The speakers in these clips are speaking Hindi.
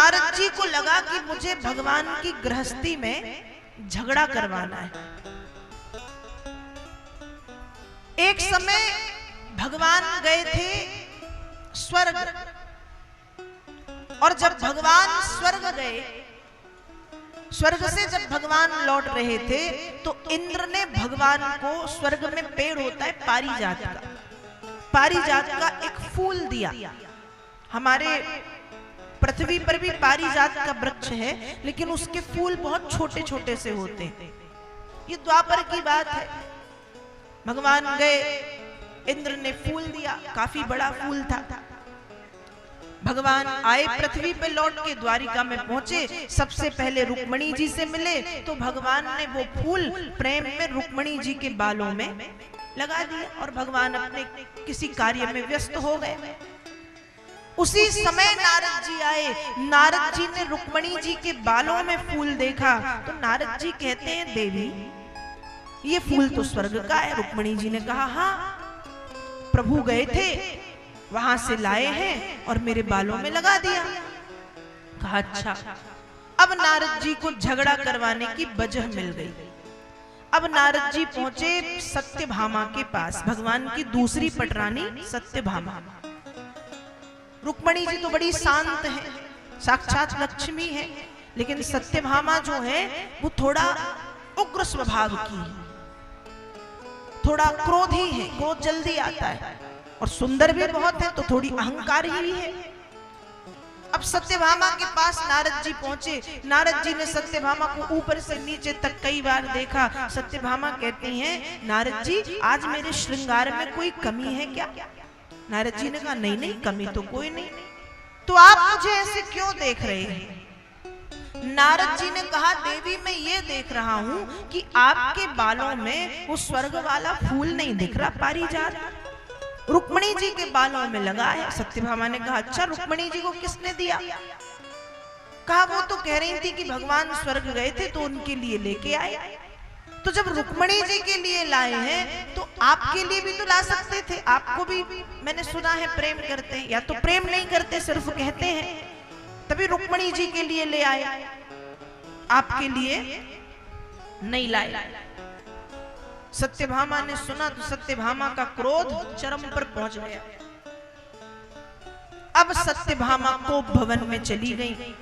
नारद जी को लगा कि मुझे भगवान की गृहस्थी में झगड़ा करवाना है। एक समय भगवान गए थे स्वर्ग, और जब भगवान स्वर्ग गए, स्वर्ग से जब भगवान लौट रहे थे तो इंद्र ने भगवान को, स्वर्ग में पेड़ होता है पारिजात का, पारिजात का एक फूल दिया। हमारे पृथ्वी पर भी पारिजात का वृक्ष है, लेकिन उसके फूल बहुत छोटे छोटे से होते हैं। ये द्वापर की बात है। भगवान गए, इंद्र ने फूल दिया, काफी बड़ा फूल था। भगवान आए पृथ्वी पे, लौट के द्वारिका में पहुंचे, सबसे पहले रुक्मणी जी से मिले तो भगवान ने वो फूल प्रेम में रुक्मणी जी के बालों में लगा दिया और भगवान अपने किसी कार्य में व्यस्त हो गए। उसी समय नारद जी आए, नारद जी ने रुक्मणी जी के बालों में फूल देखा तो नारद जी कहते हैं, देवी ये फूल तो स्वर्ग का है। रुक्मणी जी ने कहा, हाँ प्रभु गए थे, वहां से लाए हैं और मेरे बालों में लगा दिया। कहा अच्छा। अब नारद जी को झगड़ा करवाने की वजह मिल गई। अब नारद जी पहुंचे सत्यभामा के पास, भगवान की दूसरी पटरानी सत्यभामा। रुक्मणी जी तो बड़ी शांत है, साक्षात लक्ष्मी है, लेकिन सत्यभामा जो है वो थोड़ा उग्र स्वभाव की है, थोड़ा क्रोधी है, क्रोध जल्दी आता है, और सुंदर भी बहुत है तो थोड़ी अहंकारी भी है। अब सत्यभामा के पास नारद जी पहुंचे, नारद जी ने सत्यभामा को ऊपर से नीचे तक कई बार देखा। सत्यभामा कहती हैं, नारद जी आज मेरे श्रृंगार में कोई कमी है क्या? नारद जी ने कहा, नहीं नहीं कमी तो कोई नहीं। तो आप मुझे ऐसे क्यों देख रहे हैं? नारद जी ने कहा, देवी मैं ये देख रहा हूं कि आपके बालों में वो स्वर्ग वाला फूल नहीं दिख रहा, पारिजात रुक्मणी जी के बालों में लगा है। सत्यभामा ने कहा, अच्छा रुक्मणी जी को किसने दिया? कहा वो तो कह रही थी कि भगवान स्वर्ग गए थे तो उनके लिए लेके आए। तो जब रुक्मणी जी के लिए लाए हैं तो आपके लिए भी तो ला सकते थे, आपको भी मैंने सुना है प्रेम करते हैं, या तो प्रेम नहीं करते सिर्फ कहते हैं, तभी रुक्मणी जी के लिए ले आए, आपके लिए नहीं लाए। सत्यभामा ने सुना तो सत्यभामा का क्रोध चरम पर पहुंच गया। अब सत्यभामा को भवन में चली गई।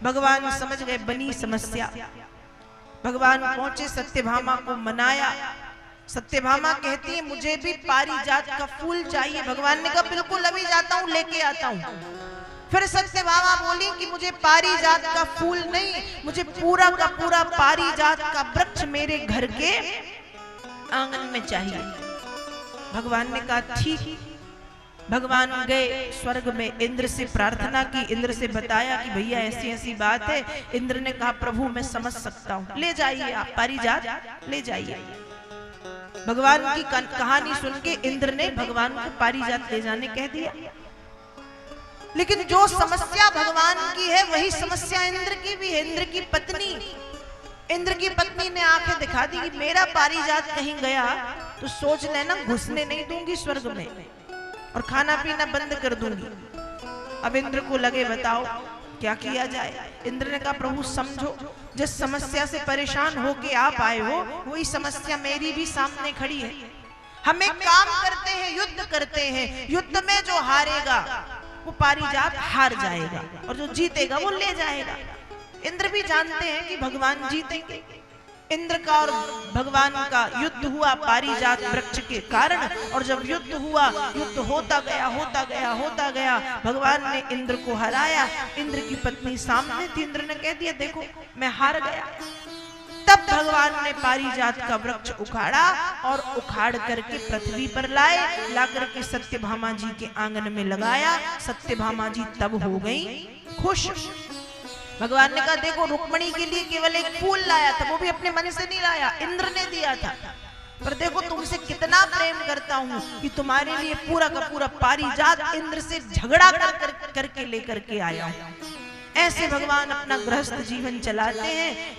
भगवान समझ गए बनी समस्या। भगवान पहुंचे, सत्यभामा को मनाया। सत्यभामा कहती है, मुझे भी पारिजात का फूल चाहिए। भगवान ने कहा, बिल्कुल अभी जाता हूं, लेके आता हूं। फिर सत्यभामा बोली कि मुझे पारिजात का फूल नहीं, मुझे पूरा का पूरा पारिजात का वृक्ष मेरे घर के आंगन में चाहिए। भगवान ने कहा ठीक। भगवान गए स्वर्ग में, इंद्र से प्रार्थना की, इंद्र से बताया कि भैया ऐसी ऐसी बात है। इंद्र ने कहा, प्रभु मैं समझ सकता हूं, ले जाइए आप पारिजात ले जाइए। भगवान की कहानी सुन के इंद्र ने भगवान को पारिजात ले जाने कह दिया। लेकिन जो समस्या भगवान की है वही समस्या इंद्र की भी है। इंद्र की पत्नी ने आंखें दिखा दी कि मेरा पारिजात कहीं गया तो सोच लेना घुसने नहीं दूंगी स्वर्ग में, और खाना पीना बंद कर दूंगी। अब इंद्र को लगे बताओ क्या किया जाए। इंद्र ने कहा, प्रभु समझो, जिस समस्या से परेशान होके आप आए हो वही समस्या मेरी भी सामने खड़ी है। हम एक काम करते हैं, युद्ध करते हैं, युद्ध में जो हारेगा वो पारिजात हार जाएगा और जो जीतेगा वो ले जाएगा। इंद्र भी जानते हैं कि भगवान जीतेंगे। इंद्र का और भगवान का युद्ध हुआ पारिजात वृक्ष के कारण, और जब युद्ध हुआ, युद्ध होता गया, भगवान ने इंद्र को हराया। इंद्र की पत्नी सामने थी, इंद्र ने कह दिया, देखो मैं हार गया। तब भगवान ने पारिजात का वृक्ष उखाड़ा और उखाड़ करके पृथ्वी पर लाए, लाकर के सत्यभामा जी के आंगन में लगाया। सत्यभामा जी तब हो गई खुश। भगवान ने कहा, देखो रुक्मणी के लिए केवल एक फूल लाया था, वो भी अपने मन से नहीं लाया, इंद्र ने दिया था, पर देखो तुमसे कितना प्रेम करता हूं कि तुम्हारे लिए पूरा का पूरा पारिजात इंद्र से झगड़ा करके लेकर के आया हूं। ऐसे भगवान अपना गृहस्थ जीवन चलाते हैं।